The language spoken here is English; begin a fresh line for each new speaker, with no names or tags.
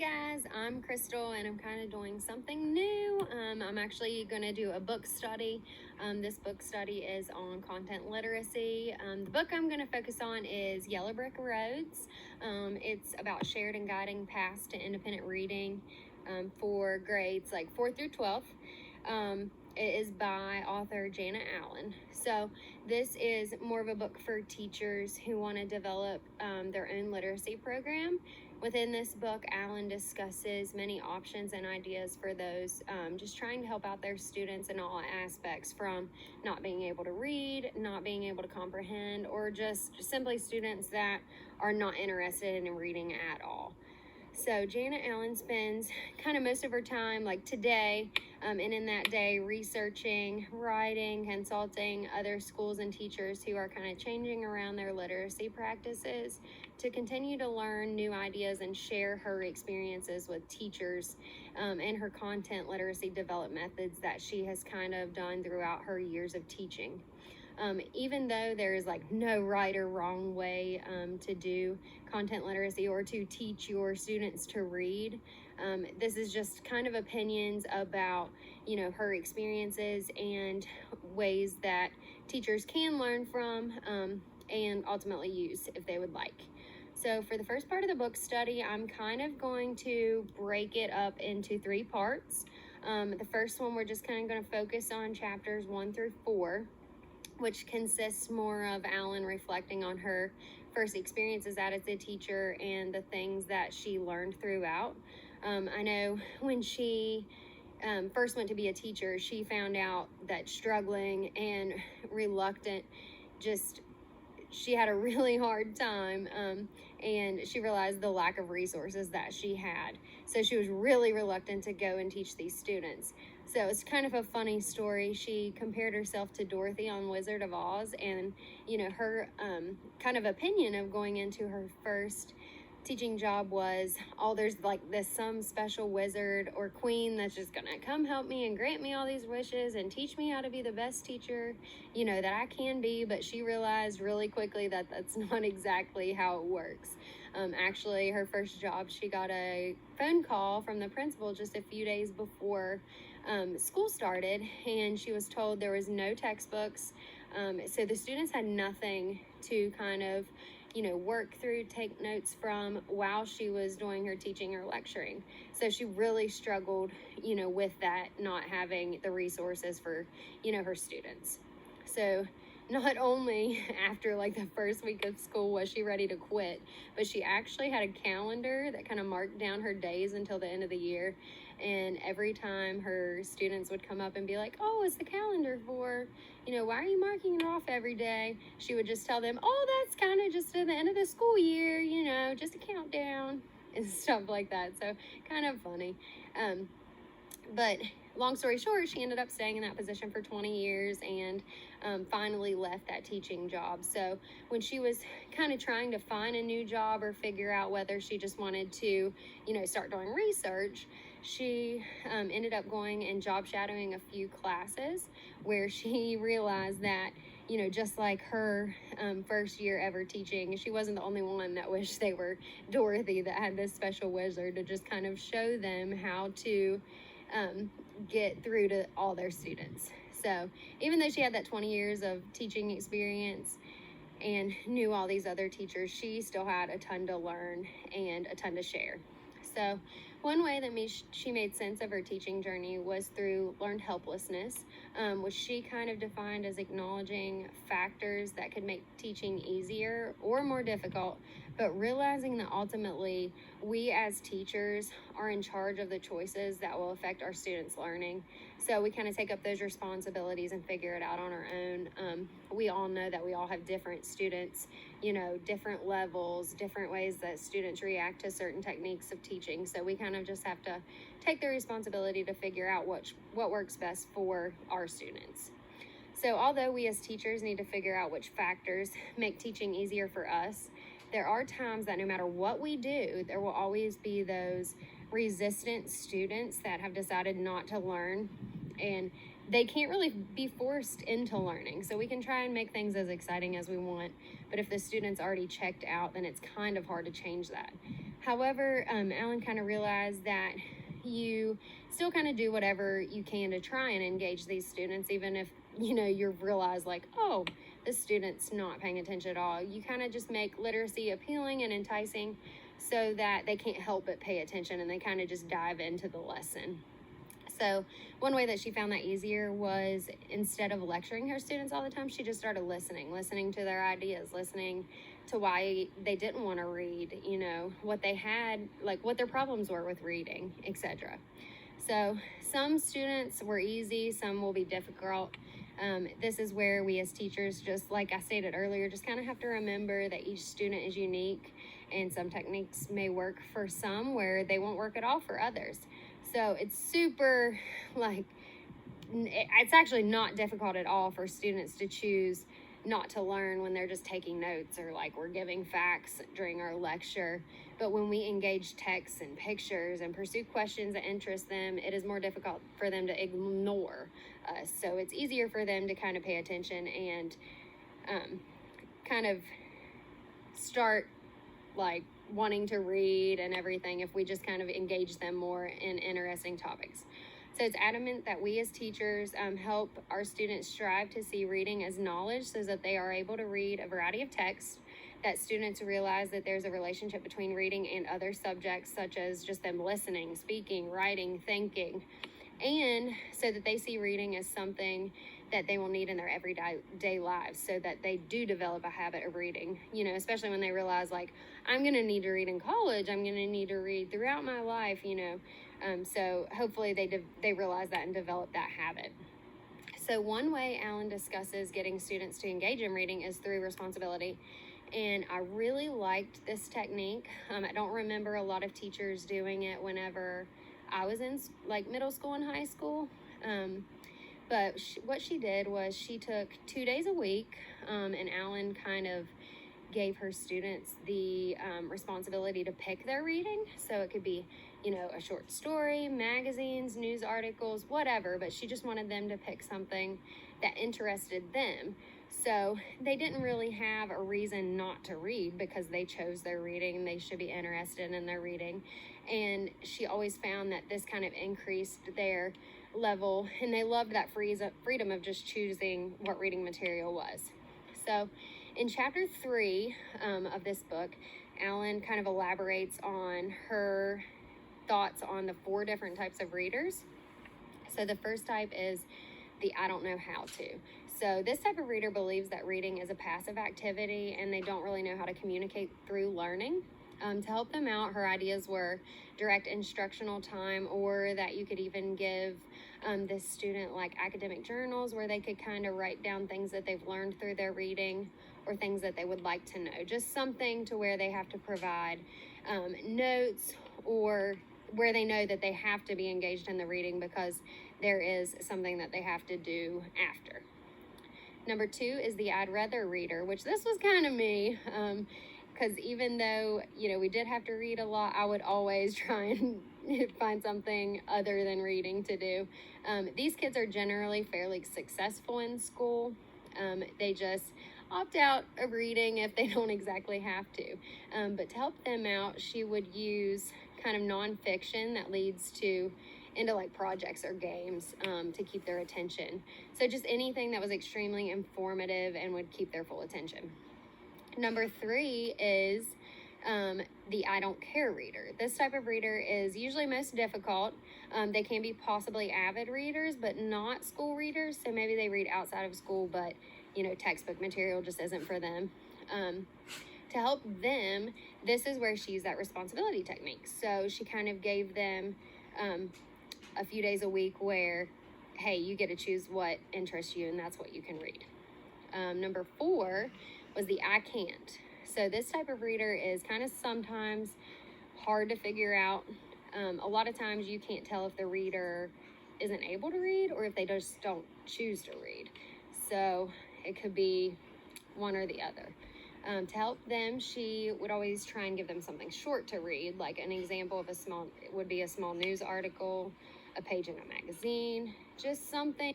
guys, I'm Crystal and I'm kind of doing something new. I'm actually going to do a book study. This book study is on content literacy. The book I'm going to focus on is Yellow Brick Roads. It's about shared and guiding paths to independent reading for grades like 4th through 12th. It is by author Janet Allen. So this is more of a book for teachers who want to develop their own literacy program. Within this book, Allen discusses many options and ideas for those just trying to help out their students in all aspects, from not being able to read, not being able to comprehend, or just simply students that are not interested in reading at all. So Janet Allen spends kind of most of her time, like today, and in that day, researching, writing, consulting other schools and teachers who are kind of changing around their literacy practices to continue to learn new ideas and share her experiences with teachers and her content literacy development methods that she has kind of done throughout her years of teaching. Even though there is like no right or wrong way to do content literacy or to teach your students to read, this is just kind of opinions about, her experiences and ways that teachers can learn from and ultimately use if they would like. So for the first part of the book study, I'm kind of going to break it up into 3 parts. The first one, we're just kind of going to focus on chapters 1 through 4. Which consists more of Allen reflecting on her first experiences as a teacher and the things that she learned throughout. I know when she first went to be a teacher, she found out that struggling and reluctant, she had a really hard time, and she realized the lack of resources that she had. So she was really reluctant to go and teach these students. So it's kind of a funny story. She compared herself to Dorothy on Wizard of Oz, and her kind of opinion of going into her first teaching job was, there's like some special wizard or queen that's just gonna come help me and grant me all these wishes and teach me how to be the best teacher that I can be. But she realized really quickly that that's not exactly how it works. Actually, her first job, she got a phone call from the principal just a few days before school started, and she was told there was no textbooks, so the students had nothing to kind of work through, take notes from while she was doing her teaching or lecturing. So she really struggled with that, not having the resources for her students. So not only after like the first week of school was she ready to quit, but she actually had a calendar that kind of marked down her days until the end of the year. And every time her students would come up and be like, "Oh, what's the calendar for? Why are you marking it off every day?" She would just tell them, "Oh, that's kind of just at the end of the school year, just a countdown," and stuff like that. So kind of funny. But long story short, she ended up staying in that position for 20 years and finally left that teaching job. So when she was kind of trying to find a new job or figure out whether she just wanted to, start doing research, she ended up going and job shadowing a few classes where she realized that, just like her first year ever teaching, she wasn't the only one that wished they were Dorothy, that had this special wizard to just kind of show them how to get through to all their students. So even though she had that 20 years of teaching experience and knew all these other teachers, she still had a ton to learn and a ton to share. So one way that she made sense of her teaching journey was through learned helplessness, which she kind of defined as acknowledging factors that could make teaching easier or more difficult, but realizing that ultimately we as teachers are in charge of the choices that will affect our students' learning. So we kind of take up those responsibilities and figure it out on our own. We all know that we all have different students, different levels, different ways that students react to certain techniques of teaching. So we kind of just have to take the responsibility to figure out what works best for our students. So although we as teachers need to figure out which factors make teaching easier for us, there are times that no matter what we do, there will always be those resistant students that have decided not to learn, and they can't really be forced into learning. So we can try and make things as exciting as we want, but if the student's already checked out, then it's kind of hard to change that. However, Alan kind of realized that you still kind of do whatever you can to try and engage these students, even if, you realize like, oh, this student's not paying attention at all. You kind of just make literacy appealing and enticing so that they can't help but pay attention and they kind of just dive into the lesson. So one way that she found that easier was, instead of lecturing her students all the time, she just started listening to their ideas, listening to why they didn't want to read, what they had, like what their problems were with reading, etc. So some students were easy, some will be difficult. This is where we as teachers, just like I stated earlier, just kind of have to remember that each student is unique, and some techniques may work for some where they won't work at all for others. So it's super, it's actually not difficult at all for students to choose not to learn when they're just taking notes, or like we're giving facts during our lecture. But when we engage texts and pictures and pursue questions that interest them, it is more difficult for them to ignore us. So it's easier for them to kind of pay attention and kind of start like wanting to read and everything if we just kind of engage them more in interesting topics. So it's adamant that we as teachers help our students strive to see reading as knowledge, so that they are able to read a variety of texts, that students realize that there's a relationship between reading and other subjects, such as just them listening, speaking, writing, thinking, and so that they see reading as something that they will need in their everyday lives, so that they do develop a habit of reading, especially when they realize, like, I'm going to need to read in college, I'm going to need to read throughout my life, so hopefully they realize that and develop that habit. So one way Alan discusses getting students to engage in reading is through responsibility. And I really liked this technique. I don't remember a lot of teachers doing it whenever I was in middle school and high school. But what she did was she took 2 days a week, and Alan kind of gave her students the responsibility to pick their reading. So it could be, a short story, magazines, news articles, whatever, but she just wanted them to pick something that interested them. So they didn't really have a reason not to read, because they chose their reading. They should be interested in their reading. And she always found that this kind of increased their level, and they loved that freedom of just choosing what reading material was. So in chapter 3 of this book, Alan kind of elaborates on her thoughts on the 4 different types of readers. So the first type is the I don't know how to. So this type of reader believes that reading is a passive activity, and they don't really know how to communicate through learning. To help them out, her ideas were direct instructional time, or that you could even give this student like academic journals where they could kind of write down things that they've learned through their reading, or things that they would like to know. Just something to where they have to provide notes, or where they know that they have to be engaged in the reading because there is something that they have to do after. Number 2 is the I'd rather reader, which this was kind of me, because even though, we did have to read a lot, I would always try and find something other than reading to do. These kids are generally fairly successful in school. They just opt out of reading if they don't exactly have to. But to help them out, she would use kind of nonfiction that leads into like projects or games to keep their attention. So just anything that was extremely informative and would keep their full attention. Number 3 is the I don't care reader. This type of reader is usually most difficult. They can be possibly avid readers, but not school readers. So maybe they read outside of school, but textbook material just isn't for them. To help them, this is where she used that responsibility technique. So she kind of gave them a few days a week where, hey, you get to choose what interests you, and that's what you can read. Number 4 was the I can't. So this type of reader is kind of sometimes hard to figure out. A lot of times you can't tell if the reader isn't able to read or if they just don't choose to read. So it could be one or the other. To help them, she would always try and give them something short to read, like an example of would be a small news article, a page in a magazine, just something